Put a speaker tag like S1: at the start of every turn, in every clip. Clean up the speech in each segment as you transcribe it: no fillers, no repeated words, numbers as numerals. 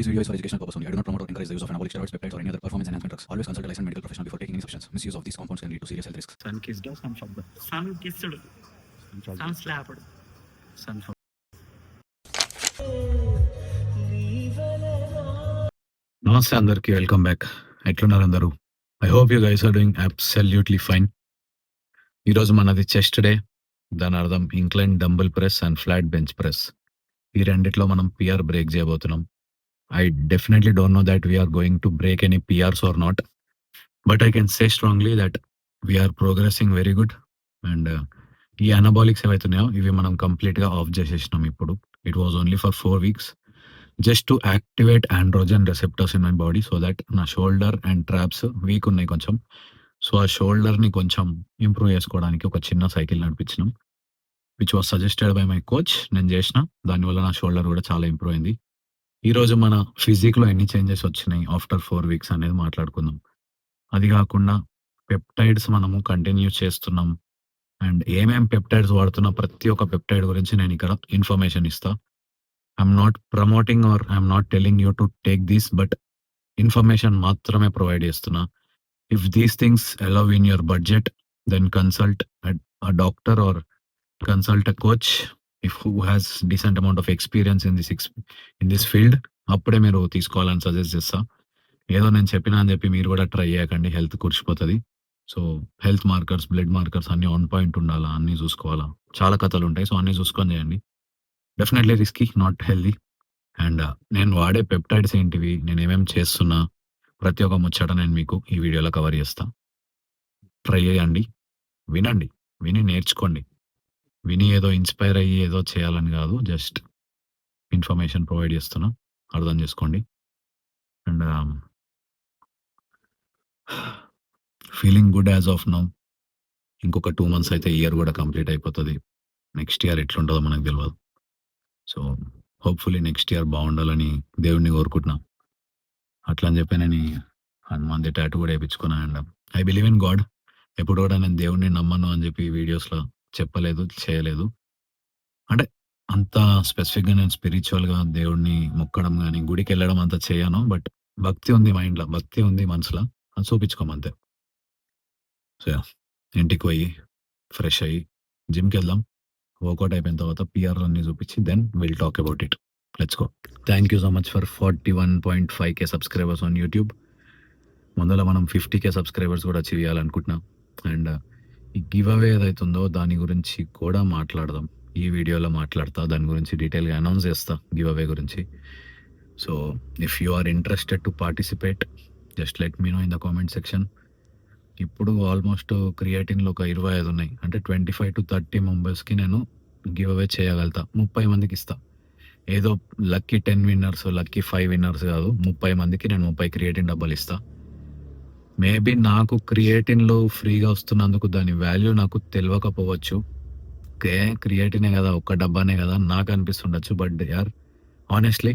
S1: video is for educational purpose only. I do not promote or encourage the use of anabolic steroids, peptides, or any other performance enhancement drugs. Always consult a licensed medical professional before taking any substance. Misuse of these compounds can lead to serious health risks.
S2: Sun kissed or sun fucked?
S3: Sun kissed. Sun slapped.
S2: Sun fucked. నమస్తే అందరికి, welcome back. ఎట్లున్నారు అందరూ? I hope you guys are doing absolutely fine. ఈరోజు మనది chest day. దాని అర్థం incline dumbbell press and flat bench press. ఈ రెండిట్లో మనం పిఆర్ బ్రేక్ చేయబోతున్నాం. I definitely don't know that we're going to break any PRs or not, but I can say strongly that we're progressing very good. And ఈ anabolics ఏవైతున్నాయో ఇవి మనం కంప్లీట్గా off చేసేసినాం ఇప్పుడు. It was only for 4 weeks just to activate androgen receptors in my body, so that నా shoulder and traps weak ఉన్నాయి కొంచెం. సో ఆ షోల్డర్ని కొంచెం ఇంప్రూవ్ చేసుకోవడానికి ఒక చిన్న సైకిల్ నడిపించినాం, which was suggested by my coach. నేను చేసిన దానివల్ల నా షోల్డర్ కూడా చాలా ఇంప్రూవ్ అయింది. ఈరోజు మన ఫిజిక్లో ఎన్ని చేంజెస్ వచ్చినాయి ఆఫ్టర్ 4 weeks అనేది మాట్లాడుకుందాం. అది కాకుండా పెప్టైడ్స్ మనము కంటిన్యూ చేస్తున్నాం అండ్ ఏమేం పెప్టైడ్స్ వాడుతున్నా ప్రతి ఒక్క పెప్టైడ్ గురించి నేను ఇక్కడ ఇన్ఫర్మేషన్ ఇస్తా. I'm not promoting or I'm not telling you to take this, but information మాత్రమే ప్రొవైడ్ చేస్తున్నా. If these things allow in your budget, then consult a doctor or consult a coach if who has decent amount of experience in this field. అప్పుడే మీరు తీసుకోవాలని suggest చేస్తా. ఏదో నేను చెప్పినా అని చెప్పి మీరు కూడా ట్రై చేయకండి, హెల్త్ కూర్చిపోతుంది. So health markers, blood markers అన్నీ ఆన్ పాయింట్ ఉండాలా, అన్నీ చూసుకోవాలా, చాలా కథలు ఉంటాయి. సో అన్నీ చూసుకొని చేయండి. Definitely risky, not healthy. And నేను వాడే పెప్టైడ్స్ ఏంటివి, నేను ఏమేమి చేస్తున్నా, ప్రతి ఒక్క ముచ్చట నేను మీకు ఈ వీడియోలో కవర్ చేస్తా. ట్రై చేయండి, వినండి, విని నేర్చుకోండి. విని ఏదో ఇన్స్పైర్ అయ్యి ఏదో చేయాలని కాదు, జస్ట్ ఇన్ఫర్మేషన్ ప్రొవైడ్ చేస్తున్నా, అర్థం చేసుకోండి. And feeling good as of now. ఇంకొక 2 months అయితే ఇయర్ కూడా కంప్లీట్ అయిపోతుంది. నెక్స్ట్ ఇయర్ ఎట్లుంటుందో మనకు తెలియదు. సో హోప్ఫుల్లీ నెక్స్ట్ ఇయర్ బాగుండాలని దేవుడిని కోరుకుంటున్నా. అట్లా అని చెప్పి నేను హనుమాన్ది టాటూ కూడా వేయించుకున్నాను. And I believe in God. ఎప్పుడు కూడా నేను దేవుడిని నమ్మను అని చెప్పి వీడియోస్లో చెప్పలేదు, చేయలేదు. అంటే అంత స్పెసిఫిక్గా నేను స్పిరిచువల్గా దేవుడిని మొక్కడం కానీ గుడికి వెళ్ళడం అంత చేయను. బట్ భక్తి ఉంది మైండ్లో, భక్తి ఉంది మనసులో, అది చూపించుకోమంతే. సో ఇంటికి పోయి ఫ్రెష్ అయ్యి జిమ్కి వెళ్దాం. వర్కౌట్ అయిపోయిన తర్వాత పిఆర్ అన్ని చూపించి then will talk about it. Let's go. Thank you so much for 41.5K subscribers on YouTube. ముందర మనం 50K సబ్స్క్రైబర్స్ కూడా అచీవ్ చేయాలనుకుంటున్నాం. అండ్ ఈ గివ్ అవే ఏదైతుందో దాని గురించి కూడా మాట్లాడదాం. ఈ వీడియోలో మాట్లాడతా, దాని గురించి డీటెయిల్గా అనౌన్స్ చేస్తా గివ్ అవే గురించి. So if you are interested to participate, just let me know in the comment section. ఇప్పుడు ఆల్మోస్ట్ క్రియేటిన్లో ఒక 25 ఉన్నాయి. అంటే 25 to 30 మెంబర్స్కి నేను గివ్ అవే చేయగలుగుతా. 30 మందికి ఇస్తా. ఏదో లక్కీ 10 winners, లక్కీ 5 winners కాదు, 30 మందికి నేను 30 క్రియేటిన్ డబ్బాలు ఇస్తా. మేబీ నాకు క్రియేటిన్లో ఫ్రీగా వస్తున్నందుకు దాని వాల్యూ నాకు తెలియకపోవచ్చు. క్రియేటినే కదా, ఒక్క డబ్బానే కదా నాకు అనిపిస్తుండొచ్చు. బట్ యార్ ఆనెస్ట్లీ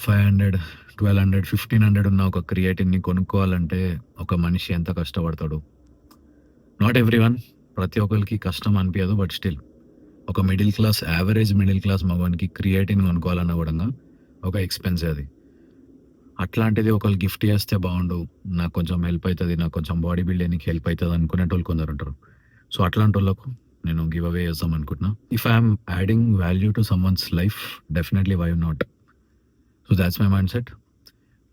S2: 500, 1200, 1500 ఉన్న ఒక క్రియేటిన్ని కొనుక్కోవాలంటే ఒక మనిషి ఎంత కష్టపడతాడు. నాట్ ఎవ్రీ వన్, ప్రతి ఒక్కరికి కష్టం అనిపించదు. బట్ స్టిల్ ఒక middle class, average middle class మగవానికి క్రియేటిన్ కొనుక్కోవాలన్న కూడా ఒక ఎక్స్పెన్స్ అది. అట్లాంటిది ఒకళ్ళు గిఫ్ట్ చేస్తే బాగుండు, నాకు కొంచెం హెల్ప్ అవుతుంది, నాకు కొంచెం బాడీ బిల్డింగ్కి హెల్ప్ అవుతుంది అనుకునేటోళ్ళు కొందరు ఉంటారు. సో అట్లాంటి వాళ్ళకు నేను గివ్ అవే చేద్దాం అనుకుంటున్నా. If I'm adding value to someone's life, definitely why not. So that's my mindset.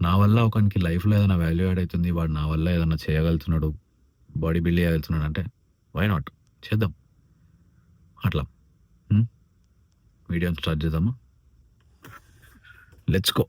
S2: నా వల్ల ఒకనికి లైఫ్లో ఏదైనా వాల్యూ యాడ్ అవుతుంది, వాడు నా వల్ల ఏదైనా చేయగలుగుతున్నాడు, బాడీ బిల్డ్ చేయగలుగుతున్నాడు అంటే వై నాట్, చేద్దాం. అట్లా వీడియోని స్టార్ట్ చేద్దామా? Let's go.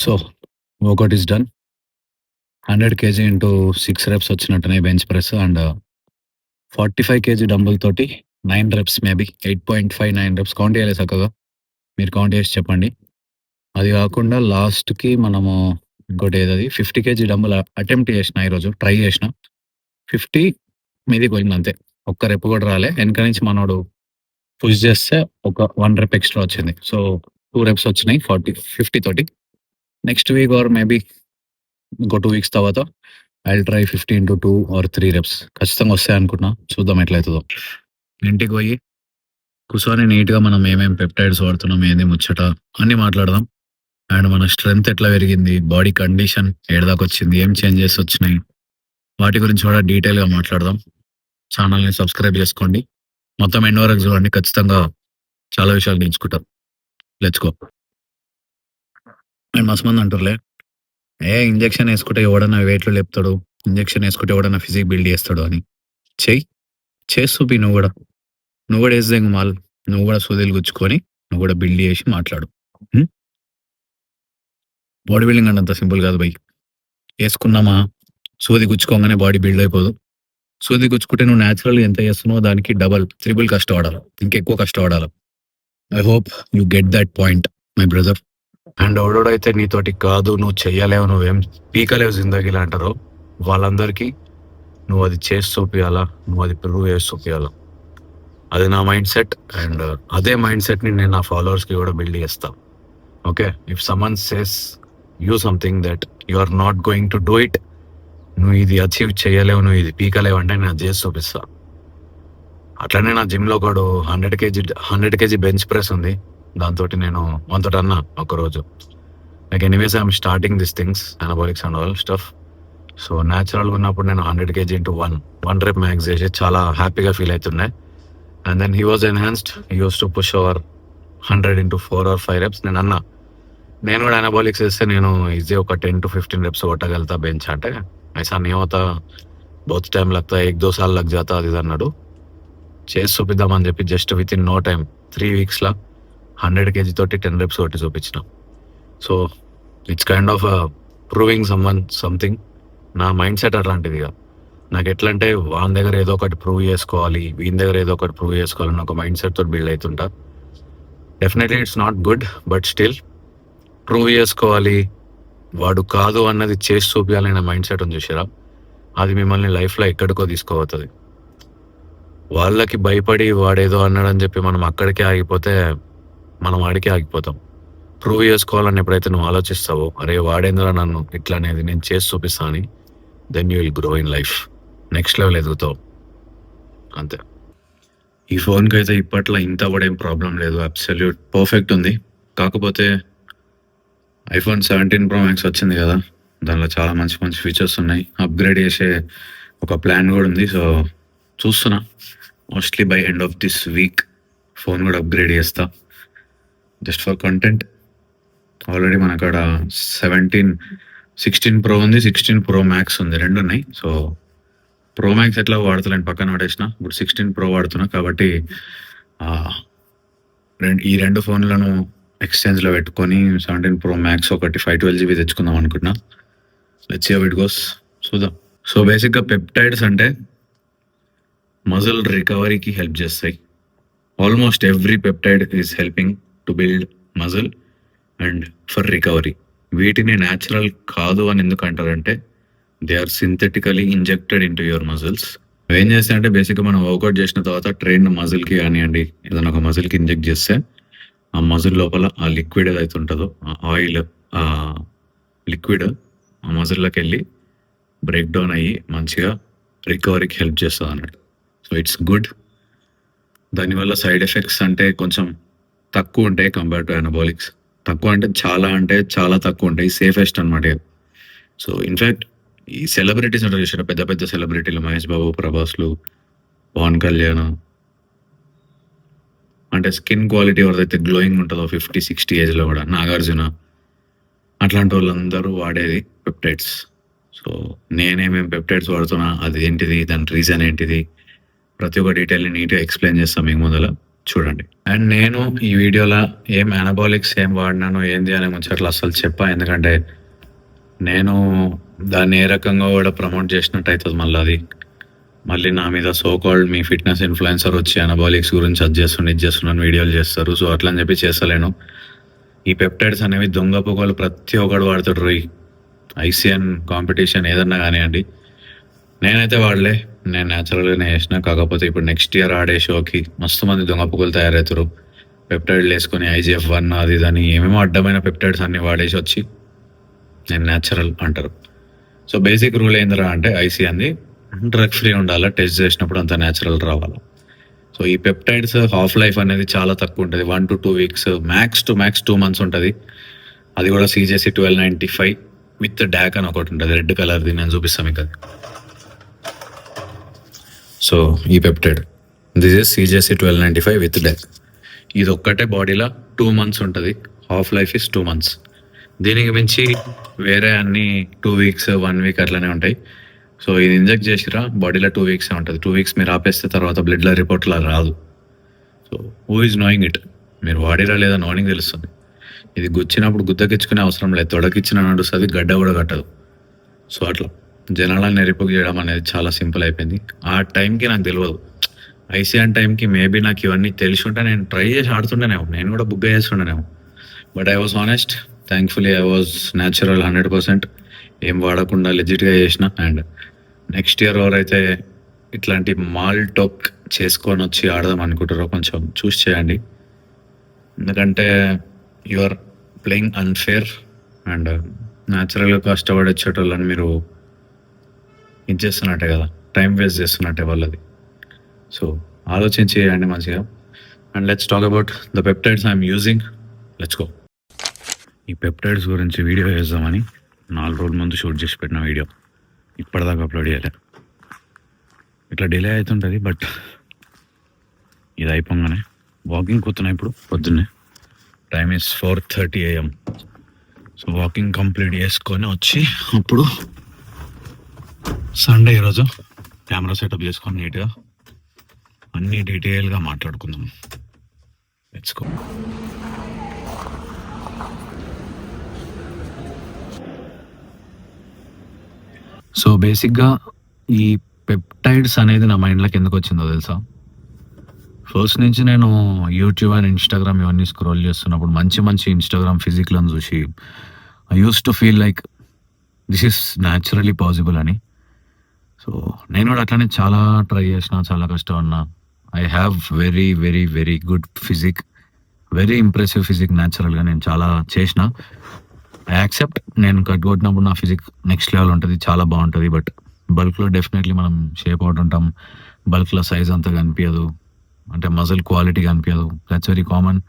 S2: So workout is done. 100 kg into 6 reps వచ్చినట్టున్నాయి bench press and 45 kg dumbbell తోటి 9 reps మేబీ 8.59 reps కౌంట్ చేయాలి చక్కగా. మీరు కౌంట్ చేసి చెప్పండి. అది కాకుండా లాస్ట్‌కి మనము ఇంకోటి ఏదది 50 kg డంబుల్ అటెంప్ట్ చేసిన ఈరోజు ట్రై చేసిన. 50 మీదికి పోయింది అంతే. ఒక్క రెప్ కూడా రాలే. వెనక నుంచి మనోడు పుష్ చేస్తే ఒక 1 రెప్ ఎక్స్ట్రా వచ్చింది. సో 2 reps వచ్చినాయి 50 తోటి. నెక్స్ట్ వీక్ ఆర్ మేబీ ఇంకో 2 weeks తర్వాత I will try 50 into 2 or 3 reps ఖచ్చితంగా వస్తాయి అనుకుంటున్నా. చూద్దాం ఎట్లయితదో. ఇంటికి పోయి కూర్చొని నీట్‌గా మనం ఏమేం పెప్టైడ్స్ వాడుతున్నాం, ఏంది ముచ్చట అన్నీ మాట్లాడదాం. అండ్ మన స్ట్రెంగ్త్ ఎట్లా పెరిగింది, బాడీ కండిషన్ ఏడదాకొచ్చింది, ఏం చేంజెస్ వచ్చినాయి, వాటి గురించి కూడా డీటెయిల్‌గా మాట్లాడదాం. ఛానల్‌ని సబ్స్క్రైబ్ చేసుకోండి. మొత్తం ఎండ్ వరకు చూడండి. ఖచ్చితంగా చాలా విషయాలు నేర్చుకుంటారు. Let's go. అండ్ మస్తు మంది అంటుర్రులే, ఇంజెక్షన్ ఏసుకుంటే ఎవడన్నా వెయిట్లు లేపుతాడు, ఇంజెక్షన్ ఏసుకుంటే ఎవడన్నా ఫిజిక్ బిల్డ్ చేస్తాడు అని. చేసి చూపి నువ్వు కూడా వేస్తే ఇంక మాల్ నువ్వు కూడా సూదిలు గుచ్చుకొని నువ్వు కూడా బిల్డ్ చేసి మాట్లాడు. బాడీ బిల్డింగ్ అంటే అంత సింపుల్ కాదు బై. వేసుకున్నామా సూది గుచ్చుకోగానే బాడీ బిల్డ్ అయిపోదు. సూది గుచ్చుకుంటే నువ్వు న్యాచురల్గా ఎంత చేస్తున్నావో దానికి డబల్ త్రిబుల్ కష్టపడాలి, ఇంకెక్కువ కష్టపడాలి. I hope you get that point my brother. And ఎవడోడైతే నీతోటి కాదు, నువ్వు చెయ్యలేవు, నువ్వేం పీకలేవు జిందగీలో అంటారో వాళ్ళందరికీ నువ్వు అది చేసి చూపించాలా, నువ్వు అది ప్రూవ్ చేసి చూపించాలా. అది నా మైండ్ సెట్. అండ్ అదే మైండ్ సెట్ని నేను నా ఫాలోవర్స్కి కూడా బిల్డ్ చేస్తాను. Okay, if someone says you something that you are not going to do it, నువ్వు ఇది అచీవ్ చేయలేవు, నువ్వు ఇది పీకలేవు అంటే నేను చేసి చూపిస్తా. అట్లనే నా జిమ్లో కూడా 100 kg బెంచ్ ప్రెస్ ఉంది. దాంతో నేను వంతట అన్నా ఒకరోజు. Like anyways I'm starting this things, anabolics and all stuff. So న్యాచురల్గా ఉన్నప్పుడు నేను 100 kg into 1 rep మ్యాక్స్ చేసి చాలా హ్యాపీగా ఫీల్ అవుతుండే. And then he was enhanced, he used to push over 100 into 4 or 5 reps. నేను అన్నా నేను కూడా అనబాలిక్స్ వేస్తే నేను ఈజీ ఒక 10 to 15 reps కొట్టగలుగుతా బెంచ్ అంటే. ఐసా नहीं होता, बहुत टाइम लगता है, 1-2 साल लग जाता అది అన్నాడు. చేసి చూపిద్దామని చెప్పి just within no time 3 weeksలో 100 kg తోటి 10 reps కొట్టి చూపించిన. So it's kind of proving something. నా మైండ్ సెట్ అట్లాంటిదిగా. నాకు ఎట్లా అంటే వాని దగ్గర ఏదో ఒకటి ప్రూవ్ చేసుకోవాలి, వీని దగ్గర ఏదో ఒకటి ప్రూవ్ చేసుకోవాలని ఒక మైండ్ సెట్ తోటి బిల్డ్ అవుతుంటా. Definitely it's not good, but still prove చేసుకోవాలి, వాడు కాదు అన్నది చేసి చూపించాలనే మైండ్ సెట్ ఉంది చూసారా, అది మిమ్మల్ని లైఫ్లో ఎక్కడికో తీసుకోబోతుంది. వాళ్ళకి భయపడి వాడేదో అన్నాడని చెప్పి మనం అక్కడికే ఆగిపోతే మనం వాడికే ఆగిపోతాం. ప్రూవ్ చేసుకోవాలని ఎప్పుడైతే నువ్వు ఆలోచిస్తావో, అరే వాడేంద్రా నన్ను ఇట్లా అనేది నేను చేసి చూపిస్తా అని, then you will grow in life. Next level ఎదుగుతావు అంతే. ఈ ఫోన్కి అయితే ఇప్పట్లో ఇంత కూడా ఏం ప్రాబ్లం లేదు, అబ్సల్యూట్ పర్ఫెక్ట్ ఉంది. కాకపోతే iPhone 17 Pro Max వచ్చింది కదా, దానిలో చాలా మంచి మంచి ఫీచర్స్ ఉన్నాయి. అప్గ్రేడ్ చేసే ఒక ప్లాన్ కూడా ఉంది. సో చూస్తున్నా, mostly by end of this week phone కూడా అప్గ్రేడ్ చేస్తా, జస్ట్ ఫర్ కంటెంట్. ఆల్రెడీ మన అక్కడ 16 Pro ఉంది, 16 Pro Max ఉంది, రెండు ఉన్నాయి. సో Pro Max ఎట్లా వాడుతున్నాను పక్కన పడేసిన, ఇప్పుడు 16 Pro వాడుతున్నా. కాబట్టి ఈ రెండు ఫోన్లను ఎక్స్చేంజ్లో పెట్టుకొని 17 Pro Max ఒకటి 512 GB తెచ్చుకుందాం అనుకుంటున్నా. Let's see how it goes, చూద్దాం. సో బేసిక్గా పెప్టైడ్స్ అంటే మజిల్ రికవరీకి హెల్ప్ చేస్తాయి. Almost every peptide is helping to build muscle and for recovery. వీటిని న్యాచురల్ కాదు అని ఎందుకు అంటారంటే they are synthetically injected into your muscles. ఏం చేస్తాయంటే బేసిక్గా మనం వర్కౌట్ చేసిన తర్వాత ట్రైన్ మజిల్కి కానివ్వండి, ఏదైనా ఒక మజిల్కి ఇంజెక్ట్ చేస్తే ఆ మజిల్ లోపల ఆ లిక్విడ్ ఏదైతే ఉంటుందో, ఆ ఆయిల్, ఆ లిక్విడ్ ఆ మజిల్లోకి వెళ్ళి బ్రేక్ డౌన్ అయ్యి మంచిగా రికవరీకి హెల్ప్ చేస్తుంది అన్నట్టు. So it's good. దానివల్ల సైడ్ ఎఫెక్ట్స్ అంటే కొంచెం తక్కువ ఉంటాయి కంపేర్ టు అనబాలిక్స్. తక్కువ అంటే చాలా తక్కువ ఉంటాయి, సేఫెస్ట్ అనమాట. సో ఇన్ఫ్యాక్ట్ ఈ సెలబ్రిటీస్ అంటే చూసారు, పెద్ద పెద్ద సెలబ్రిటీలు, మహేష్ బాబు, ప్రభాస్లు, పవన్ కళ్యాణ్, అంటే స్కిన్ క్వాలిటీ ఎవరిదైతే గ్లోయింగ్ ఉంటుందో 50-60 ఏజ్లో కూడా, నాగార్జున, అట్లాంటి వాళ్ళందరూ వాడేది పెప్టైడ్స్. సో నేనేమేమి పెప్టైడ్స్ వాడుతున్నా, అది ఏంటిది, దాని రీజన్ ఏంటిది, ప్రతి ఒక్క డీటెయిల్ని నీట్గా ఎక్స్ప్లెయిన్ చేస్తాను మీకు ముందర. చూడండి. అండ్ నేను ఈ వీడియోలో ఏం అనబాలిక్స్ ఏం వాడినాను ఏంది అనే ముచ్చట్లు అసలు చెప్పా. ఎందుకంటే నేను దాన్ని ఏ రకంగా కూడా ప్రమోట్ చేసినట్టు అవుతుంది. మళ్ళీ నా మీద so called me fitness influencer వచ్చి అనబాలిక్స్ గురించి అది చేస్తున్నాను వీడియోలు చేస్తారు. సో అట్లా అని చెప్పి చేస్తలేను. ఈ పెప్టైడ్స్ అనేవి దొంగ పొగలు ప్రతి ఒక్కడు వాడతాడు. రోయ్ ఐసిఎన్ కాంపిటీషన్ ఏదన్నా కానివ్వండి, నేనైతే వాడలే. నేను న్యాచురల్గానే చేసిన. కాకపోతే ఇప్పుడు నెక్స్ట్ ఇయర్ ఆడే షోకి మస్తు మంది దొంగ పొగలు తయారవుతారు. పెప్టైడ్లు వేసుకొని IGF-1 అది ఇదని ఏమేమో అడ్డమైన పెప్టైడ్స్ అన్ని వాడేసి వచ్చి నేను న్యాచురల్ అంటారు. సో బేసిక్ రూల్ ఏందిరా అంటే ఐసిఎన్ది డ్రగ్ ఫ్రీ ఉండాలి. టెస్ట్ చేసినప్పుడు అంత న్యాచురల్ రావాలి. సో ఈ పెప్టైడ్స్ హాఫ్ లైఫ్ అనేది చాలా తక్కువ ఉంటుంది. 1 to 2 weeks, max to max 2 months ఉంటుంది. అది కూడా CJC 1295 విత్ డాక్ అని ఒకటి ఉంటుంది, రెడ్ కలర్ది. నేను చూపిస్తాను మీకు అది. సో ఈ peptide this is CJC 1295 with DAC. ఇది ఒక్కటే బాడీలో 2 months ఉంటుంది. Half life is 2 months. దీనికి మించి వేరే అన్ని 2 weeks 1 week అట్లనే ఉంటాయి. సో ఇది ఇంజెక్ట్ చేసిరా బాడీలో 2 weeks ఉంటుంది. 2 weeks మీరు ఆపేస్తే తర్వాత బ్లడ్లో రిపోర్ట్లో రాదు. So who is knowing it? మీరు వాడిరా లేదా నోయింగ్ తెలుస్తుంది. ఇది గుచ్చినప్పుడు గుద్దకిచ్చుకునే అవసరం లేదు. తొడకిచ్చిన నడుస్తుంది, గడ్డ కూడా కట్టదు. సో అట్లా జనాలను నెరిపోగు చేయడం అనేది చాలా సింపుల్ అయిపోయింది. ఆ టైంకి నాకు తెలియదు. ఐసిఎన్ టైంకి మేబీ నాకు ఇవన్నీ తెలిసి ఉంటే నేను ట్రై చేసి ఆడుతుండేనేమో, నేను కూడా బుక్ చేస్తుండేనేమో. But I was honest. Thankfully I was natural 100%. ఏం వాడకుండా లెజిట్గా చేసిన. అండ్ నెక్స్ట్ ఇయర్ ఎవరైతే ఇట్లాంటి మాల్ టోక్ చేసుకొని వచ్చి ఆడదాం అనుకుంటారో కొంచెం చూస్ చేయండి. ఎందుకంటే you are playing unfair. And న్యాచురల్గా కష్టపడి వచ్చేటోళ్ళని మీరు ఇది చేస్తున్నట్టే కదా, టైం వేస్ట్ చేస్తున్నట్టే వాళ్ళది. సో ఆలోచించి చేయండి మంచిగా. And let's talk about the peptides I'm using. Let's go. ఈ పెప్టైడ్స్ గురించి వీడియో చేద్దామని 4 రోజుల ముందు షూట్ చేసి పెట్టిన వీడియో ఇప్పటిదాకా అప్లోడ్ చేయలే. ఇట్లా డిలే అవుతుంటుంది. బట్ ఇది అయిపోగానే వాకింగ్ కూతున్నా ఇప్పుడు పొద్దున్నే. Time is 4:30 AM. So walking complete చేసుకొని వచ్చి అప్పుడు సండే ఈరోజు కెమెరా సెటప్ చేసుకొని నీట్గా అన్నీ డీటెయిల్గా మాట్లాడుకుందాం. Let's go. సో బేసిక్గా ఈ పెప్టైడ్స్ అనేది నా మైండ్లోకి ఎందుకు వచ్చిందో తెలుసా? ఫస్ట్ నుంచి నేను యూట్యూబ్ అండ్ ఇన్స్టాగ్రామ్ ఇవన్నీ స్క్రోల్ చేస్తున్నప్పుడు మంచి ఇన్స్టాగ్రామ్ ఫిజిక్లను చూసి I use to feel like this is naturally possible అని. సో నేను కూడా అట్లనే చాలా ట్రై చేసిన, చాలా కష్టపడినా. I have very very very good physique, very impressive physique. న్యాచురల్గా నేను చాలా చేసిన. I accept. నేను కట్ కొట్టినప్పుడు నా ఫిజిక్ నెక్స్ట్ లెవెల్ ఉంటుంది, చాలా బాగుంటుంది. బట్ బల్క్లో డెఫినెట్లీ మనం షేప్ అవుట్ ఉంటాం. బల్క్లో సైజ్ అంతా కనిపించదు, అంటే మజిల్ క్వాలిటీ కనిపించదు. That's very common.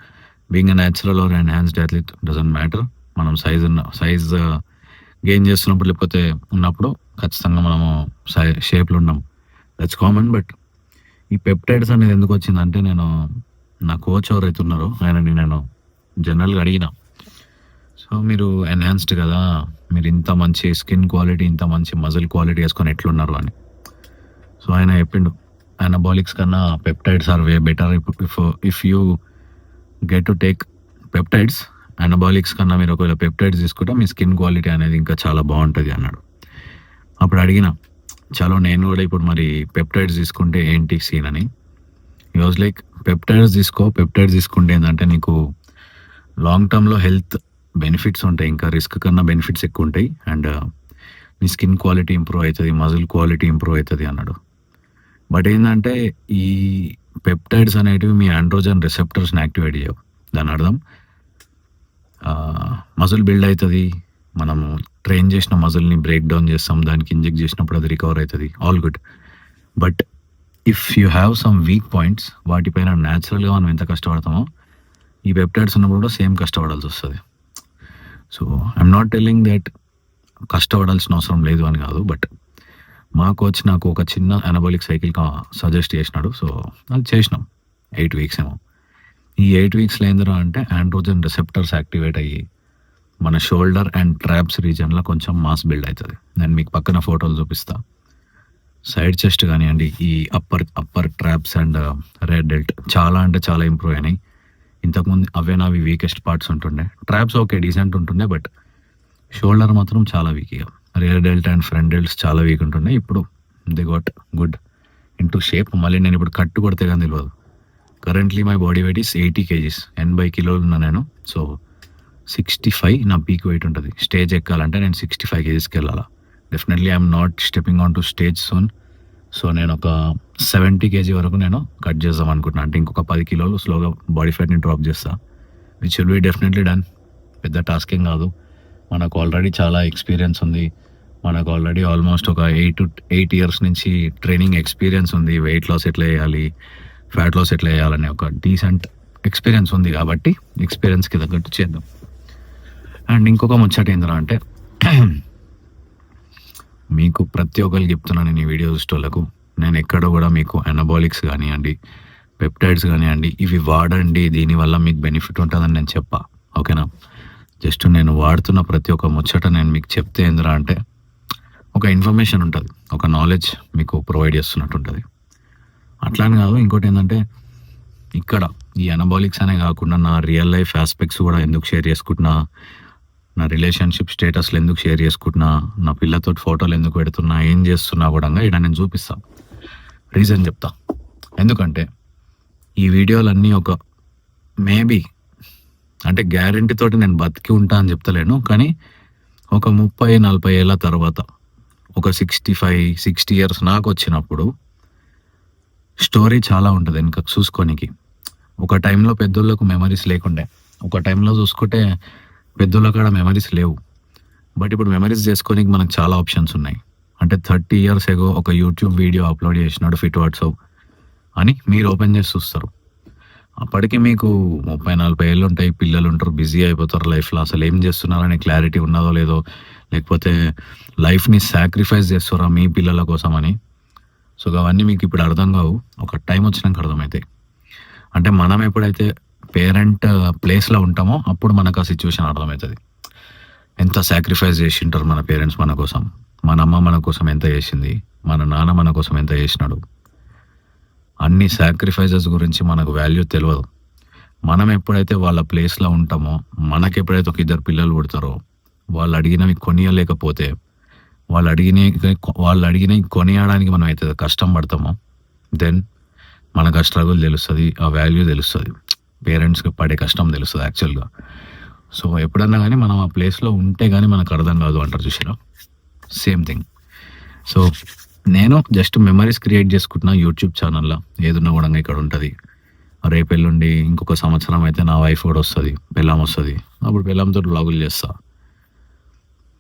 S2: Being a natural or enhanced athlete doesn't matter. మనం సైజ్ గెయిన్ చేస్తున్నప్పుడు లేకపోతే ఉన్నప్పుడు ఖచ్చితంగా మనము షేప్లో ఉన్నాం. That's common. బట్ ఈ పెప్టైడ్స్ అనేది ఎందుకు వచ్చిందంటే, నేను నా కోచ్ ఎవరైతే ఉన్నారో ఆయనని నేను జనరల్గా అడిగిన, సో మీరు ఎన్హాన్స్డ్ కదా, మీరు ఇంత మంచి స్కిన్ క్వాలిటీ, ఇంత మంచి మజిల్ క్వాలిటీ వేసుకొని ఎట్లున్నారు అని. సో ఆయన చెప్పిండు, అనబాలిక్స్ కన్నా peptides are way better. If you get to take peptides, anabolics కన్నా మీరు ఒకవేళ పెప్టైడ్స్ తీసుకుంటే మీ స్కిన్ క్వాలిటీ అనేది ఇంకా చాలా బాగుంటుంది అన్నాడు. అప్పుడు అడిగిన, చలో నేను కూడా ఇప్పుడు మరి పెప్టైడ్స్ తీసుకుంటే ఏంటి సీన్ అని. ఈ వాజ్ లైక్, పెప్టైడ్స్ తీసుకుంటే ఏంటంటే నీకు లాంగ్ టర్మ్లో హెల్త్ బెనిఫిట్స్ ఉంటాయి, ఇంకా రిస్క్ కన్నా బెనిఫిట్స్ ఎక్కువ ఉంటాయి. అండ్ నీ స్కిన్ క్వాలిటీ ఇంప్రూవ్ అవుతుంది, మజిల్ క్వాలిటీ ఇంప్రూవ్ అవుతుంది అన్నాడు. బట్ ఏంటంటే ఈ పెప్టైడ్స్ అనేటివి మీ ఆండ్రోజన్ రిసెప్టర్స్ని యాక్టివేట్ చేయవు. దాని అర్థం మజిల్ బిల్డ్ అవుతుంది, మనము ట్రైన్ చేసిన మజిల్ని బ్రేక్ డౌన్ చేస్తాం, దానికి ఇంజెక్ట్ చేసినప్పుడు అది రికవర్ అవుతుంది, all good. But if you have some weak points, వాటిపైన న్యాచురల్గా మనం ఎంత కష్టపడతామో ఈ పెప్టైడ్స్ ఉన్నప్పుడు కూడా సేమ్ కష్టపడాల్సి వస్తుంది. So I'm not telling that కష్టపడాల్సిన అవసరం లేదు అని కాదు. బట్ మా కోచ్ నాకు ఒక చిన్న అనబాలిక్ సైకిల్ సజెస్ట్ చేసినాడు. సో అది చేసినాం 8 weeks ఏమో. ఈ 8 weeksలో ఏందిరా అంటే ఆండ్రోజన్ రిసెప్టర్స్ యాక్టివేట్ అయ్యి మన షోల్డర్ అండ్ ట్రాప్స్ రీజన్లో కొంచెం మాస్ బిల్డ్ అవుతుంది. నేను మీకు పక్కన ఫోటోలు చూపిస్తా. సైడ్ చెస్ట్ కానివ్వండి, ఈ upper traps and rare dwelt చాలా అంటే చాలా ఇంప్రూవ్ అయినాయి. ఇంతకుముందు అవే నావి వీకెస్ట్ పార్ట్స్ ఉంటుండే. ట్రాప్స్ ఓకే డీసెంట్ ఉంటుండే, బట్ షోల్డర్ మాత్రం చాలా వీక్. ఇక రియర్ డెల్ట్ అండ్ ఫ్రంట్ డెల్ట్స్ చాలా వీక్ ఉంటుండే. ఇప్పుడు the got good in to shape. మళ్ళీ నేను ఇప్పుడు కట్టు కొడితే కానీ తెలియదు. Currently my body weight is 80 kgs, 80 కిలోలు ఉన్నా నేను. సో 65 నా పీక్ వెయిట్ ఉంటుంది. స్టేజ్ ఎక్కాలంటే నేను 65 kgsకి వెళ్ళాలా. Definitely I'm not stepping on to stage soon. So నేను ఒక 70 kg వరకు నేను కట్ చేద్దాం అనుకుంటున్నాను. అంటే ఇంకొక 10 కిలోలు స్లోగా బాడీ ఫ్యాట్ని డ్రాప్ చేస్తా, which will be definitely done. పెద్ద టాస్క్ ఏం కాదు. మనకు ఆల్రెడీ చాలా ఎక్స్పీరియన్స్ ఉంది. మనకు ఆల్రెడీ ఆల్మోస్ట్ ఒక 8 years నుంచి ట్రైనింగ్ ఎక్స్పీరియన్స్ ఉంది. వెయిట్ లాస్ ఎట్లా చేయాలి, ఫ్యాట్ లాస్ ఎట్లా చేయాలనే ఒక డీసెంట్ ఎక్స్పీరియన్స్ ఉంది. కాబట్టి ఎక్స్పీరియన్స్కి తగ్గట్టు చేద్దాం. అండ్ ఇంకొక ముచ్చట ఏంటంటే అంటే మీకు ప్రతి ఒక్కరికి చెప్తున్నాను నేను ఈ వీడియో చూసేటోళ్ళకు, నేను ఎక్కడ కూడా మీకు అనబాలిక్స్ కానివ్వండి, పెప్టైడ్స్ కానివ్వండి, ఇవి వాడండి దీనివల్ల మీకు బెనిఫిట్ ఉంటుందని నేను చెప్పా. ఓకేనా? జస్ట్ నేను వాడుతున్న ప్రతి ఒక్క ముచ్చట నేను మీకు చెప్తే ఏందిరా అంటే ఒక ఇన్ఫర్మేషన్ ఉంటుంది, ఒక నాలెడ్జ్ మీకు ప్రొవైడ్ చేస్తున్నట్టు ఉంటుంది. అట్లానే కాదు, ఇంకోటి ఏంటంటే ఇక్కడ ఈ అనబాలిక్స్ అనే కాకుండా నా రియల్ లైఫ్ ఆస్పెక్ట్స్ కూడా ఎందుకు షేర్ చేసుకుంటున్నా, నా రిలేషన్షిప్ స్టేటస్లు ఎందుకు షేర్ చేసుకుంటున్నా, నా పిల్లతో ఫోటోలు ఎందుకు పెడుతున్నా, ఏం చేస్తున్నా కూడా ఇక్కడ నేను చూపిస్తాను. రీజన్ చెప్తా. ఎందుకంటే ఈ వీడియోలన్నీ ఒక మేబీ అంటే గ్యారంటీ తోటి నేను బతికి ఉంటా అని చెప్తలేను, కానీ ఒక 30-40 ఏళ్ళ తర్వాత ఒక 65-60 years నాకు వచ్చినప్పుడు స్టోరీ చాలా ఉంటుంది వెనుక చూసుకోనికి. ఒక టైంలో పెద్దోళ్ళకు మెమరీస్ లేకుండే, ఒక టైంలో చూసుకుంటే పెద్దోళ్ళ కాడ మెమరీస్ లేవు. బట్ ఇప్పుడు మెమరీస్ చేసుకోనికి మనకు చాలా ఆప్షన్స్ ఉన్నాయి. అంటే 30 years ఎగో ఒక యూట్యూబ్ వీడియో అప్లోడ్ చేసినాడు ఫిట్ వాట్సాప్ అని మీరు ఓపెన్ చేసి చూస్తారు. అప్పటికి మీకు 30-40 ఏళ్ళు ఉంటాయి, పిల్లలు ఉంటారు, బిజీ అయిపోతారు లైఫ్లో. అసలు ఏం చేస్తున్నారనే క్లారిటీ ఉన్నదో లేదో, లేకపోతే లైఫ్ని సాక్రిఫైస్ చేస్తారా మీ పిల్లల కోసం అని. సో అవన్నీ మీకు ఇప్పుడు అర్థం కావు, ఒక టైం వచ్చినాక అర్థమవుతాయి. అంటే మనం ఎప్పుడైతే పేరెంట్ ప్లేస్లో ఉంటామో అప్పుడు మనకు ఆ సిచ్యువేషన్ అర్థమవుతుంది. ఎంత సాక్రిఫైస్ చేసి ఉంటారు మన పేరెంట్స్ మన కోసం. మన అమ్మ మన కోసం ఎంత చేసింది, మన నాన్న మన కోసం ఎంత చేసినాడు. అన్ని సాక్రిఫైజెస్ గురించి మనకు వాల్యూ తెలియదు. మనం ఎప్పుడైతే వాళ్ళ ప్లేస్లో ఉంటామో, మనకి ఎప్పుడైతే ఒక 2 పిల్లలు పుడతారో, వాళ్ళు అడిగినవి కొనియలేకపోతే, వాళ్ళు అడిగినవి కొనియడానికి మనం అయితే కష్టం పడతామో, దెన్ మనకు ఆ స్ట్రగుల్ తెలుస్తుంది, ఆ వాల్యూ తెలుస్తుంది, పేరెంట్స్కి పడే కష్టం తెలుస్తుంది యాక్చువల్గా. సో ఎప్పుడన్నా కానీ మనం ఆ ప్లేస్లో ఉంటే కానీ మనకు అర్థం కాదు అంటారు చూసారా, సేమ్ థింగ్. సో నేను జస్ట్ మెమరీస్ క్రియేట్ చేసుకుంటున్నా యూట్యూబ్ ఛానల్లో. ఏదున్నా కూడా ఇక్కడ ఉంటుంది. రేపు ఎల్లుండి ఇంకొక సంవత్సరం అయితే నా వైఫ్ కూడా వస్తుంది, పెళ్ళాం వస్తుంది. అప్పుడు పెళ్ళాంతో వ్లాగులు చేస్తా.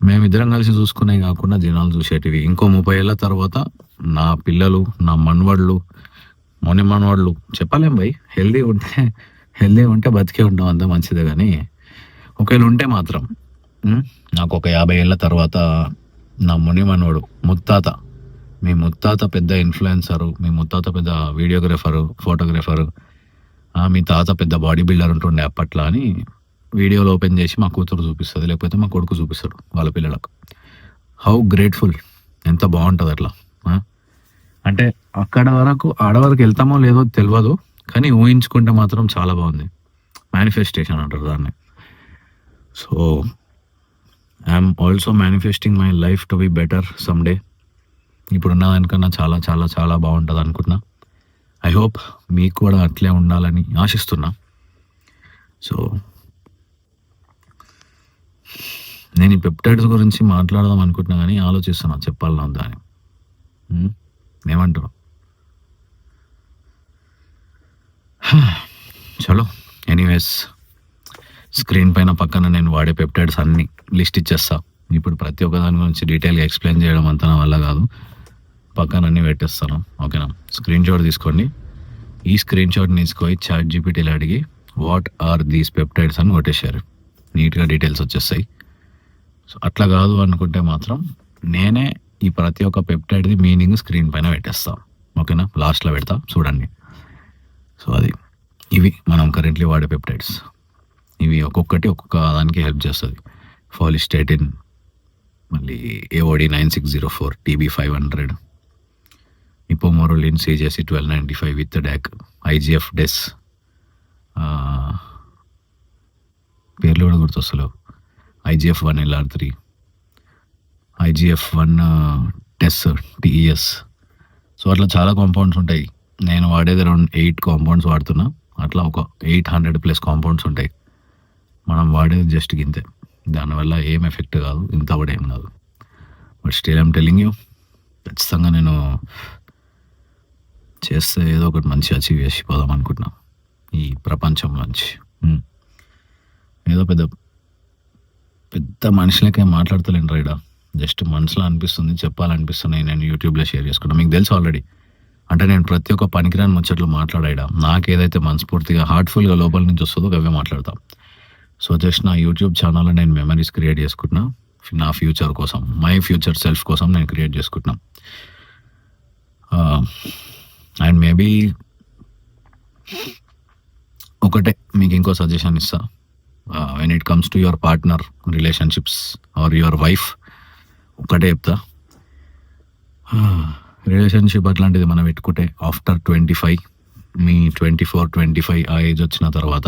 S2: మేమిద్దరం కలిసి చూసుకునే కాకుండా జనాలు చూసేటివి. ఇంకో 30 ఏళ్ళ తర్వాత నా పిల్లలు, నా మనవాళ్ళు చెప్పలేం భయ్. హెల్దీ ఉంటే బతికే ఉంటాం, అంత మంచిదే. కానీ ఒకవేళ ఉంటే మాత్రం నాకు ఒక 50 ఏళ్ళ తర్వాత నా మనవాడు ముత్తాత, మీ ముత్తాత పెద్ద ఇన్ఫ్లుయెన్సరు, మీ ముత్తాత పెద్ద వీడియోగ్రాఫరు, ఫోటోగ్రాఫరు, మీ తాత పెద్ద బాడీ బిల్డర్ ఉంటుండే అప్పట్లో అని వీడియోలు ఓపెన్ చేసి మా కూతురు చూపిస్తుంది, లేకపోతే మా కొడుకు చూపిస్తాడు వాళ్ళ పిల్లలకు. హౌ గ్రేట్ఫుల్, ఎంత బాగుంటుంది అట్లా. అంటే ఆడవరకు వెళ్తామో లేదో తెలియదు, కానీ ఊహించుకుంటే మాత్రం చాలా బాగుంది. మేనిఫెస్టేషన్ అంటారు దాన్ని. So I'm also manifesting my life to be better someday. ఇప్పుడున్న దానికన్నా చాలా చాలా చాలా బాగుంటుంది అనుకుంటున్నా. ఐ హోప్ మీకు కూడా అట్లే ఉండాలని ఆశిస్తున్నా. సో నేను ఈ పెప్టైడ్స్ గురించి మాట్లాడదాం అనుకుంటున్నా, కానీ ఆలోచిస్తున్నా చెప్పాలన్నా వద్దా అని. ఏమంటారు? చలో ఎనీవేస్, స్క్రీన్ పైన పక్కన నేను వాడే పెప్టైడ్స్ అన్ని లిస్ట్ ఇచ్చేస్తా. ఇప్పుడు ప్రతి ఒక్క దాని గురించి డీటెయిల్గా ఎక్స్ప్లెయిన్ చేయడం అంతా నా వల్ల కాదు, పక్కన అన్నీ పెట్టేస్తాను. ఓకేనా? స్క్రీన్ షాట్ తీసుకోండి. ఈ స్క్రీన్ షాట్ని తీసుకొని ChatGPTలో అడిగి వాట్ ఆర్ దీస్ పెప్టైడ్స్ అని కొట్టేశారు, నీట్గా డీటెయిల్స్ వచ్చేస్తాయి. సో అట్లా కాదు అనుకుంటే మాత్రం నేనే ఈ ప్రతి ఒక్క పెప్టైడ్ది మీనింగ్ స్క్రీన్ పైన పెట్టేస్తాను. ఓకేనా? లాస్ట్లో పెడతా చూడండి. సో అది ఇవి మనం కరెంట్లీ వాడే పెప్టైడ్స్. ఇవి ఒక్కొక్కటి ఒక్కొక్క దానికి హెల్ప్ చేస్తుంది. ఫాలిస్టేటిన్, మళ్ళీ AOD 9604, TB 500, ipamorelin CJC 1295 with DAC, IGF DES, పేర్లు కూడా గుర్తొస్తలేవు, IGF-1 LR3, IGF-1 టెస్ TES. So అట్లా చాలా కాంపౌండ్స్ ఉంటాయి. నేను వాడేది అరౌండ్ 8 కాంపౌండ్స్ వాడుతున్నా. అట్లా ఒక 800+ కాంపౌండ్స్ ఉంటాయి. మనం వాడేది జస్ట్ గింతే. దానివల్ల ఏం ఎఫెక్ట్ కాదు, ఇంత కూడా ఏం కాదు. But still I'm telling you, ఖచ్చితంగా నేను చేస్తే ఏదో ఒకటి మంచి అచీవ్ చేసి పోదాం అనుకుంటున్నా ఈ ప్రపంచంలోంచి. ఏదో పెద్ద పెద్ద మనుషులకే మాట్లాడతలేను రైడా, జస్ట్ మనసులో అనిపిస్తుంది, చెప్పాలనిపిస్తుంది. నేను యూట్యూబ్లో షేర్ చేసుకున్నాను. మీకు తెలుసు ఆల్రెడీ. అంటే నేను ప్రతి ఒక్క పనికిరాని ముచ్చట్లు మాట్లాడా, నాకు ఏదైతే మనస్ఫూర్తిగా హార్ట్ఫుల్గా లోపల నుంచి వస్తుందో అవే మాట్లాడతాం. సో జస్ట్ నా యూట్యూబ్ ఛానల్లో నేను మెమరీస్ క్రియేట్ చేసుకుంటున్నా, నా ఫ్యూచర్ కోసం, మై ఫ్యూచర్ సెల్ఫ్ కోసం నేను క్రియేట్ చేసుకుంటున్నా. అండ్ మేబీ ఒకటే మీకు ఇంకో సజెషన్ ఇస్తా. When it comes to your partner relationships or your wife, ఒకటే చెప్తా, రిలేషన్షిప్ అట్లాంటిది మనం పెట్టుకుంటే ఆఫ్టర్ 25, మీ 24, 25 ఆ ఏజ్ వచ్చిన తర్వాత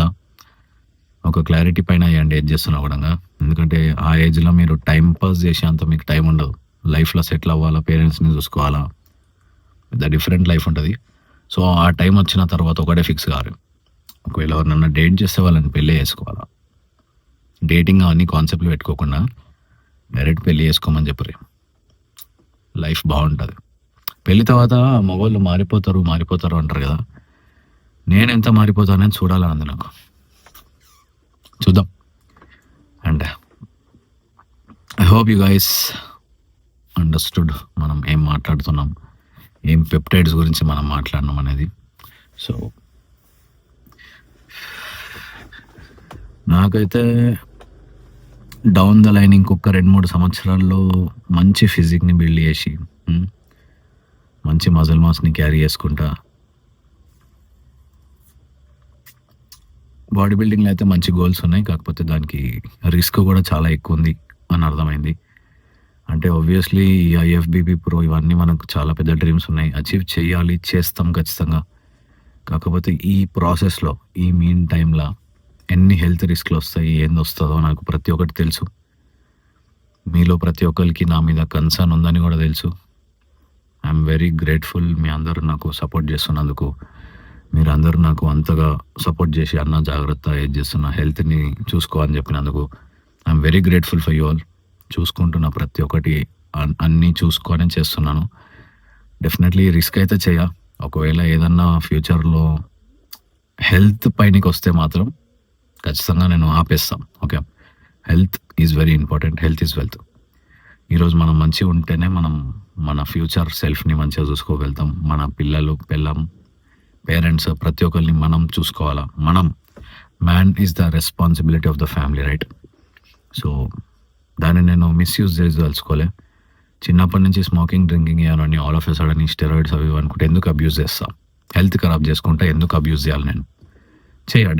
S2: ఒక క్లారిటీ పైన అయ్యండి ఏజ్ చేస్తున్నా కూడా. ఎందుకంటే ఆ ఏజ్లో మీరు టైం పాస్ చేసే అంత మీకు టైం ఉండదు. లైఫ్లో సెటిల్ అవ్వాలా, పేరెంట్స్ని చూసుకోవాలా, పెద్ద డిఫరెంట్ లైఫ్ ఉంటుంది. సో ఆ టైం వచ్చిన తర్వాత ఒకటే ఫిక్స్ కారు. ఒకవేళ ఎవరినన్నా డేట్ చేస్తే వాళ్ళని పెళ్ళి చేసుకోవాలా. డేటింగ్ అవన్నీ కాన్సెప్ట్లు పెట్టుకోకుండా డైరెక్ట్ పెళ్ళి చేసుకోమని చెప్పరు. లైఫ్ బాగుంటుంది. పెళ్ళి తర్వాత మగవాళ్ళు మారిపోతారు అంటారు కదా. నేను ఎంత మారిపోతానని చూడాలన్నది నాకు. చూద్దాం. And I hope you guys understood మనం ఏం మాట్లాడుతున్నాం, ఏం పెప్టైడ్స్ గురించి మనం మాట్లాడినాం అనేది. సో నాకైతే డౌన్ ద లైన్ ఇంకొక 2-3 సంవత్సరాల్లో మంచి ఫిజిక్ని బిల్డ్ చేసి మంచి మజిల్ మాస్ని క్యారీ చేసుకుంటా. బాడీ బిల్డింగ్లో అయితే మంచి గోల్స్ ఉన్నాయి, కాకపోతే దానికి రిస్క్ కూడా చాలా ఎక్కువ ఉంది అని అర్థమైంది. అంటే ఆబ్వియస్లీ ఈ IFBB Pro ఇవన్నీ మనకు చాలా పెద్ద డ్రీమ్స్ ఉన్నాయి, అచీవ్ చేయాలి, చేస్తాం ఖచ్చితంగా. కాకపోతే ఈ ప్రాసెస్లో, ఈ మీన్ టైంలో ఎన్ని హెల్త్ రిస్క్లు వస్తాయి, ఏంది వస్తుందో నాకు ప్రతి ఒక్కటి తెలుసు. మీలో ప్రతి ఒక్కరికి నా మీద కన్సర్న్ ఉందని కూడా తెలుసు. ఐఎమ్ వెరీ గ్రేట్ఫుల్ మీ అందరూ నాకు సపోర్ట్ చేస్తున్నందుకు. మీరు అందరూ నాకు అంతగా సపోర్ట్ చేసి అన్న జాగ్రత్త, ఏది చేస్తున్నా, హెల్త్ని చూసుకో అని చెప్పినందుకు I'm very grateful for you all. చూసుకుంటున్న ప్రతి ఒక్కటి అన్నీ చూసుకొని చేస్తున్నాను. డెఫినెట్లీ రిస్క్ అయితే చేయ. ఒకవేళ ఏదన్నా ఫ్యూచర్లో హెల్త్ పైనకి వస్తే మాత్రం ఖచ్చితంగా నేను ఆపేస్తాం. Okay, health is very important. Health is wealth. ఈరోజు మనం మంచిగా ఉంటేనే మనం మన ఫ్యూచర్ సెల్ఫ్ని మంచిగా చూసుకోగలుగుతాం. మన పిల్లలు, పేరెంట్స్, ప్రతి ఒక్కరిని మనం చూసుకోవాలా. Man is the responsibility of the family, right? So దాన్ని నేను మిస్యూజ్ చేసి తెలుసుకోలే. చిన్నప్పటి నుంచి స్మోకింగ్, డ్రింకింగ్ ఏమని all of a sudden steroids అవి అనుకుంటే ఎందుకు అబ్యూజ్ చేస్తా? హెల్త్ ఖరాబ్ చేసుకుంటా ఎందుకు అబ్యూజ్ చేయాలి? నేను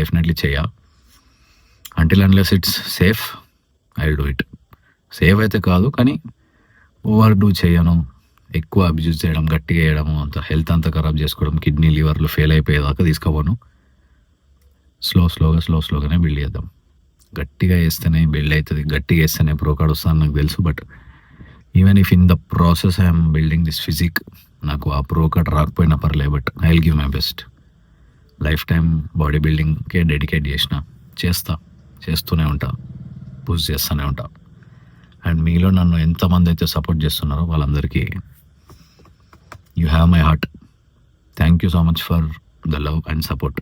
S2: definitely until unless it's safe I will do it. Safe అయితే కాదు, కానీ ఓవర్ డూ చేయను. ఎక్కువ అబ్యూజ్ చేయడం, గట్టిగా వేయడము, అంత హెల్త్ అంతా ఖరాబ్ చేసుకోవడం, కిడ్నీ లివర్లు ఫెయిల్ అయిపోయేదాకా తీసుకోపోను. స్లోగానే బిల్డ్ చేద్దాం. గట్టిగా వేస్తేనే బిల్డ్ అవుతుంది, గట్టిగా వేస్తేనే ప్రో కార్డ్ వస్తుందని నాకు తెలుసు. But even if in the process I'm building this physique, నాకు ఆ ప్రో కార్డ్ రాకపోయినా పర్లేదు, but I will give my best. Lifetime body బిల్డింగ్కే డెడికేట్ చేస్తూనే ఉంటా, పుష్ చేస్తూనే ఉంటా. అండ్ మీలో నన్ను ఎంతమంది అయితే సపోర్ట్ చేస్తున్నారో వాళ్ళందరికీ you have my heart. Thank you so much for the love and support.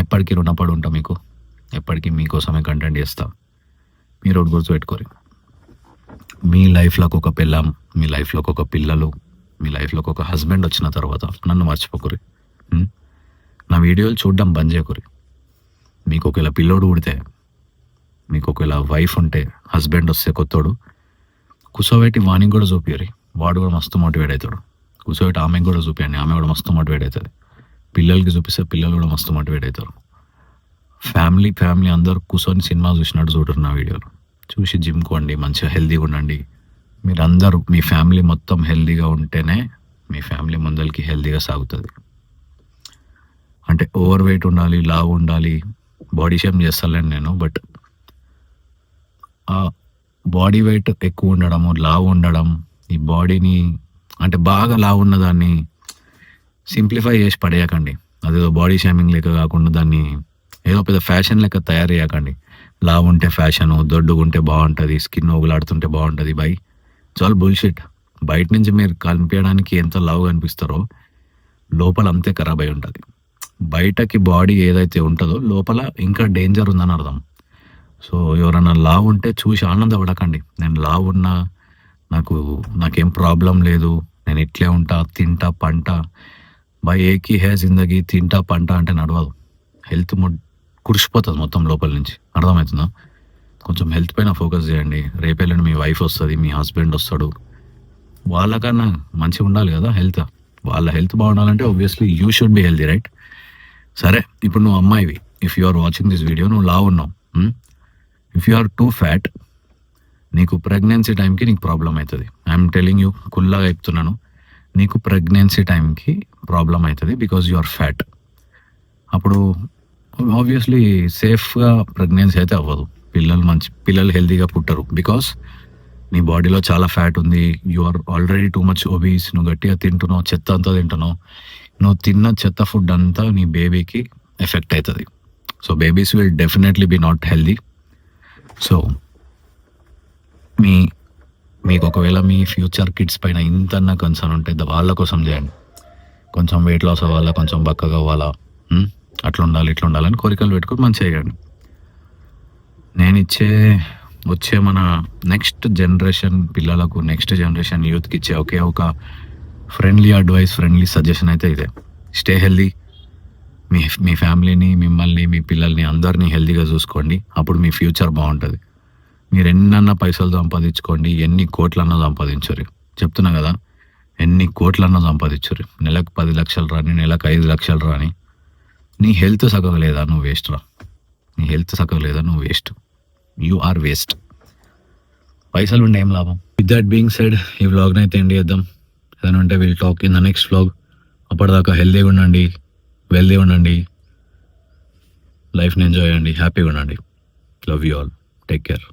S2: ఎప్పటికీ రుణపడి ఉంటా మీకు, ఎప్పటికీ మీకోసమే కంటెంట్ చేస్తా. మీరు ఒకటి గుర్తుపెట్టుకోరు, మీ లైఫ్లోకి ఒక పిల్లం, మీ లైఫ్లోకి ఒక పిల్లలు, మీ లైఫ్లోకి ఒక హస్బెండ్ వచ్చిన తర్వాత నన్ను మర్చిపోకూరి. నా వీడియోలు చూడడం బంద్ చేయకూరి. మీకు ఒకవేళ పిల్లోడు పుడితే, మీకు ఒకవేళ వైఫ్ ఉంటే, హస్బెండ్ వస్తే కొత్తోడు, కూర్చోబెట్టి వానికి కూడా చూపియరి, వాడు కూడా మస్తు మోటివేట్ అవుతాడు. కూర్చోబెట్టి ఆమెకు కూడా చూపియండి, ఆమె కూడా మస్తు మోటివేట్ అవుతుంది. పిల్లలకి చూపిస్తే పిల్లలు కూడా మస్తు మోటివేట్ అవుతారు. ఫ్యామిలీ అందరూ కూర్చొని సినిమా చూసినట్టు చూడరు నా వీడియోలు. చూసి జిమ్కి వండి, మంచిగా హెల్తీగా ఉండండి. మీరందరూ, మీ ఫ్యామిలీ మొత్తం హెల్తీగా ఉంటేనే మీ ఫ్యామిలీ ముందరికి హెల్తీగా సాగుతుంది. అంటే ఓవర్ వెయిట్ ఉండాలి, లావు ఉండాలి, బాడీ షేమ్ చేస్తాలేను నేను. బట్ ఆ బాడీ వెయిట్ ఎక్కువ ఉండడము, లావు ఉండడం, ఈ బాడీని అంటే బాగా లావు ఉన్నదాన్ని సింప్లిఫై చేసి పడేయకండి. అదేదో బాడీ షేమింగ్ లెక్క కాకుండా దాన్ని ఏదో పెద్ద ఫ్యాషన్ లెక్క తయారు చేయకండి. లావు ఉంటే ఫ్యాషను, దొడ్డుగుంటే బాగుంటుంది, స్కిన్ ఓగులాడుతుంటే బాగుంటుంది. బై చాలా బుల్షిట్. బయట నుంచి మీరు కనిపించడానికి ఎంత లావు కనిపిస్తారో లోపల అంతే ఖరాబ్ అయి ఉంటుంది. బయటకి బాడీ ఏదైతే ఉంటుందో లోపల ఇంకా డేంజర్ ఉందని అర్థం. సో ఎవరైనా లావు ఉంటే చూసి ఆనందపడకండి. నేను లావు ఉన్నా, నాకేం ప్రాబ్లం లేదు, నేను ఇట్లే ఉంటా, తింటా పంట. బై ఏకీ హే జిందగీ, తింటా పంట అంటే నడవదు. హెల్త్ కురిసిపోతుంది మొత్తం లోపల నుంచి. అర్థమవుతుందా? కొంచెం హెల్త్ పైన ఫోకస్ చేయండి. రేపెళ్ళండి మీ వైఫ్ వస్తుంది, మీ హస్బెండ్ వస్తాడు, వాళ్ళకన్నా మంచిగా ఉండాలి కదా హెల్త్. వాళ్ళ హెల్త్ బాగుండాలంటే obviously you should be healthy, right? సరే, ఇప్పుడు నువ్వు అమ్మాయివి, if you are watching this video, నువ్వు లావు ఉన్నావు, if you are too fat, నీకు ప్రెగ్నెన్సీ టైంకి నీకు ప్రాబ్లం అవుతుంది. ఐఎమ్ టెలింగ్ యూ, కుల్లాగా చెప్తున్నాను, నీకు ప్రెగ్నెన్సీ టైంకి ప్రాబ్లం అవుతుంది బికాజ్ యు ఆర్ ఫ్యాట్. అప్పుడు ఆబ్వియస్లీ సేఫ్గా ప్రెగ్నెన్సీ అయితే అవ్వదు. పిల్లలు హెల్తీగా పుట్టరు బికాస్ నీ బాడీలో చాలా ఫ్యాట్ ఉంది. You are already too much obese. నువ్వు గట్టిగా తింటున్నావు, చెత్త అంతా తింటున్నావు. నువ్వు తిన్న చెత్త ఫుడ్ అంతా నీ బేబీకి ఎఫెక్ట్ అవుతుంది. So babies will definitely be not healthy. So మీకు ఒకవేళ మీ ఫ్యూచర్ కిడ్స్ పైన ఇంతన్నా కన్సర్న్ ఉంటే వాళ్ళ కోసం చేయండి. కొంచెం వెయిట్ లాస్ అవ్వాలా, కొంచెం బక్కగా అవ్వాలా, అట్లా ఉండాలి ఇట్లా ఉండాలని కోరికలు పెట్టుకొని మంచిగా చేయండి. నేను వచ్చే మన నెక్స్ట్ జనరేషన్ పిల్లలకు, నెక్స్ట్ జనరేషన్ యూత్కి ఇచ్చే ఒకే ఒక ఫ్రెండ్లీ అడ్వైస్, ఫ్రెండ్లీ సజెషన్ అయితే ఇదే: స్టే హెల్దీ. మీ ఫ్యామిలీని, మిమ్మల్ని, మీ పిల్లల్ని అందరినీ హెల్దీగా చూసుకోండి. అప్పుడు మీ ఫ్యూచర్ బాగుంటుంది. మీరు ఎన్నన్నా పైసలు సంపాదించుకోండి, ఎన్ని కోట్లన్నా సంపాదించరు. చెప్తున్నా కదా, ఎన్ని కోట్లన్నా సంపాదించరు. నెలకు 10 లక్షలు రాని, నెలకు 5 లక్షలు రాని, నీ హెల్త్ సగలేదా, నువ్వు వేస్ట్ రా. నీ హెల్త్ సగలేదా, నువ్వు వేస్ట్. You are waste. పైసలు ఉండే ఏం లాభం. విత్ దట్ బీయింగ్ సెడ్, ఈ వ్లాగ్ని అయితే ఎండ్ చేద్దాం. ఏదైనా ఉంటే will talk in the next vlog. అప్పటిదాకా హెల్దీగా ఉండండి, వెల్దీ ఉండండి, లైఫ్ని ఎంజాయ్ చేయండి, హ్యాపీగా ఉండండి. Love you all. Take care.